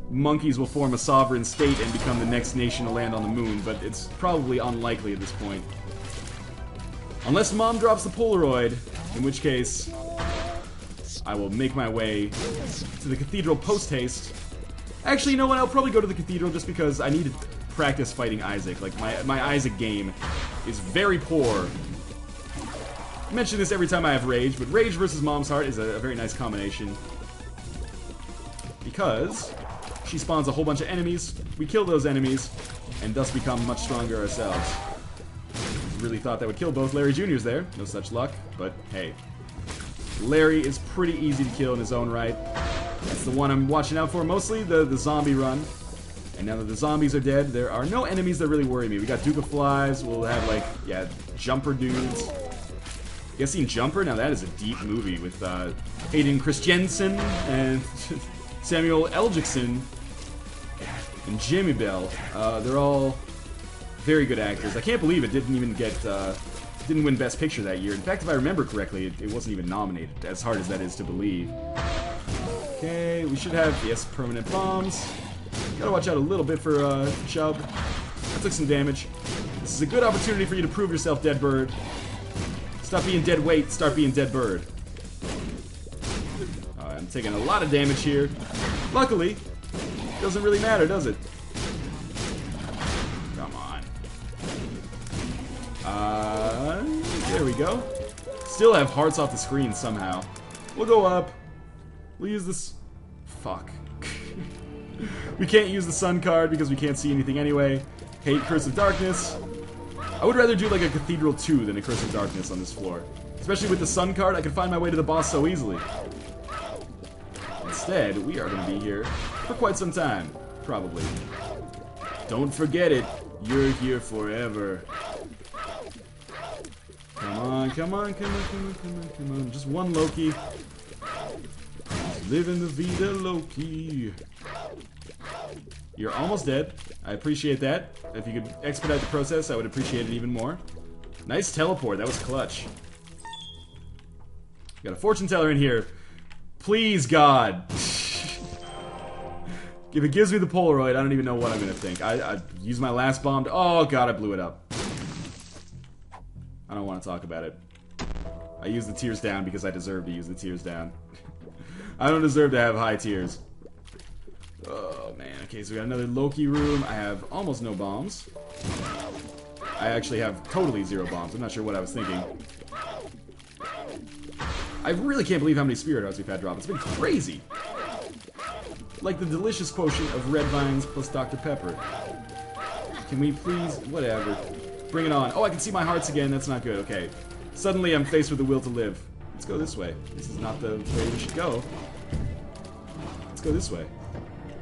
Speaker 1: monkeys will form a sovereign state and become the next nation to land on the moon, but it's probably unlikely at this point. Unless Mom drops the Polaroid, in which case I will make my way to the cathedral post-haste. Actually, you know what? I'll probably go to the cathedral just because I need to practice fighting Isaac. Like, my Isaac game is very poor. I mention this every time I have Rage, but Rage versus Mom's Heart is a very nice combination. Because she spawns a whole bunch of enemies, we kill those enemies, and thus become much stronger ourselves. Really thought that would kill both Larry Jr.'s there. No such luck, but hey. Larry is pretty easy to kill in his own right. That's the one I'm watching out for mostly, the zombie run. And now that the zombies are dead, there are no enemies that really worry me. We got Duke of Flies, we'll have like, yeah, Jumper dudes. You guys seen Jumper? Now that is a deep movie with Hayden Christensen and Samuel L. Jackson and Jimmy Bell. They're all very good actors. I can't believe it didn't even get, didn't win Best Picture that year. In fact, if I remember correctly, it wasn't even nominated, as hard as that is to believe. Okay, we should have, yes, permanent bombs. Gotta watch out a little bit for Chubb. That took some damage. This is a good opportunity for you to prove yourself, dead bird. Stop being dead weight, start being dead bird. I'm taking a lot of damage here. Luckily, doesn't really matter, does it? Come on. There we go. Still have hearts off the screen somehow. We'll go up. We'll use this. Fuck. We can't use the sun card because we can't see anything anyway. Hate Curse of Darkness. I would rather do like a Cathedral 2 than a Curse of Darkness on this floor. Especially with the sun card, I could find my way to the boss so easily. Instead, we are going to be here for quite some time. Probably. Don't forget it. You're here forever. Come on, come on, come on, come on, come on, come on. Just one Loki. Living the Vida Loki. You're almost dead. I appreciate that. If you could expedite the process, I would appreciate it even more. Nice teleport. That was clutch. Got a fortune teller in here. Please, God. If it gives me the Polaroid, I don't even know what I'm going to think. I use my last bomb to... Oh, God, I blew it up. I don't want to talk about it. I used the tears down because I deserve to use the tears down. I don't deserve to have high tears. Oh, man. Okay, so we got another Loki room. I have almost no bombs. I actually have totally 0 bombs. I'm not sure what I was thinking. I really can't believe how many spirit hearts we've had drop. It's been crazy. Like the delicious quotient of red vines plus Dr. Pepper. Can we please... Whatever. Bring it on. Oh, I can see my hearts again. That's not good. Okay. Suddenly I'm faced with the will to live. Let's go this way. This is not the way we should go. Let's go this way.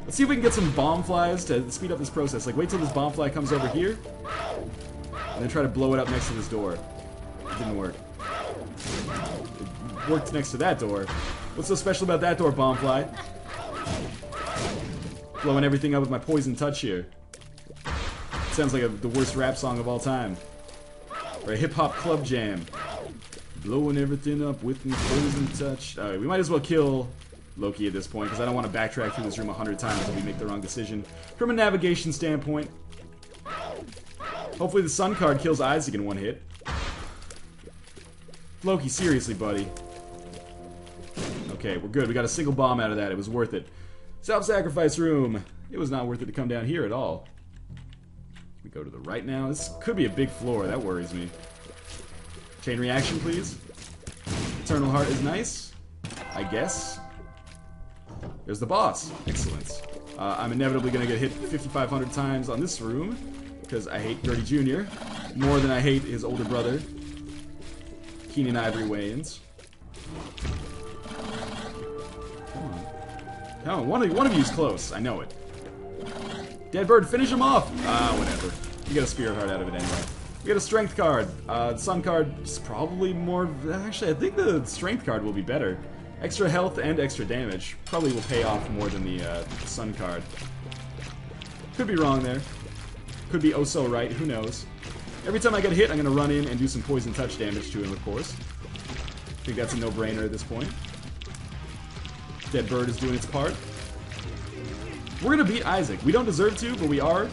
Speaker 1: Let's see if we can get some bomb flies to speed up this process. Like, wait till this bomb fly comes over here, and then try to blow it up next to this door. It didn't work. It worked next to that door. What's so special about that door, Bombfly? Blowing everything up with my poison touch here. It sounds like the worst rap song of all time. Or a hip-hop club jam. Blowing everything up with my poison touch. Alright, we might as well kill Loki at this point, because I don't want to backtrack through this room 100 times if we make the wrong decision. From a navigation standpoint. Hopefully the Sun card kills Isaac in one hit. Loki, seriously, buddy. Okay, we're good. We got a single bomb out of that. It was worth it. Self-sacrifice room. It was not worth it to come down here at all. We go to the right now. This could be a big floor. That worries me. Chain reaction, please. Eternal Heart is nice. I guess. There's the boss. Excellent. I'm inevitably going to get hit 5,500 times on this room. Because I hate Gertie Jr. more than I hate his older brother, Keenan Ivory Wayans. Come on. Come on. One of you is close. I know it. Dead Bird, finish him off! Whatever. You get a Spirit Heart out of it anyway. We get a Strength card. The Sun card is probably more... Actually, I think the Strength card will be better. Extra health and extra damage. Probably will pay off more than the Sun card. Could be wrong there. Could be oh so right. Who knows? Every time I get hit, I'm going to run in and do some poison touch damage to him, of course. I think that's a no-brainer at this point. Dead Bird is doing its part. We're going to beat Isaac. We don't deserve to, but we are.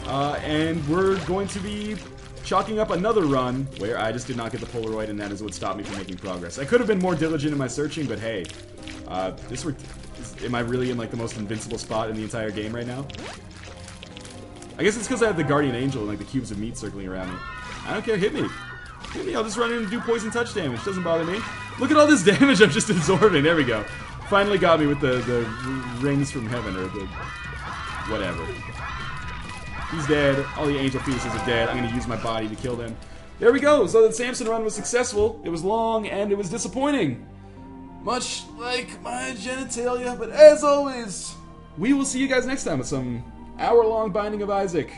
Speaker 1: And we're going to be chalking up another run where I just did not get the Polaroid, and that is what stopped me from making progress. I could have been more diligent in my searching, but hey. Am I really in like the most invincible spot in the entire game right now? I guess it's because I have the Guardian Angel and like the cubes of meat circling around me. I don't care, hit me. Hit me, I'll just run in and do poison touch damage. Doesn't bother me. Look at all this damage I'm just absorbing. There we go. Finally got me with the rings from heaven, or the... whatever. He's dead. All the angel fetuses are dead. I'm going to use my body to kill them. There we go. So the Samson run was successful. It was long and it was disappointing. Much like my genitalia. But as always, we will see you guys next time with some hour-long Binding of Isaac.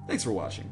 Speaker 1: Thanks for watching.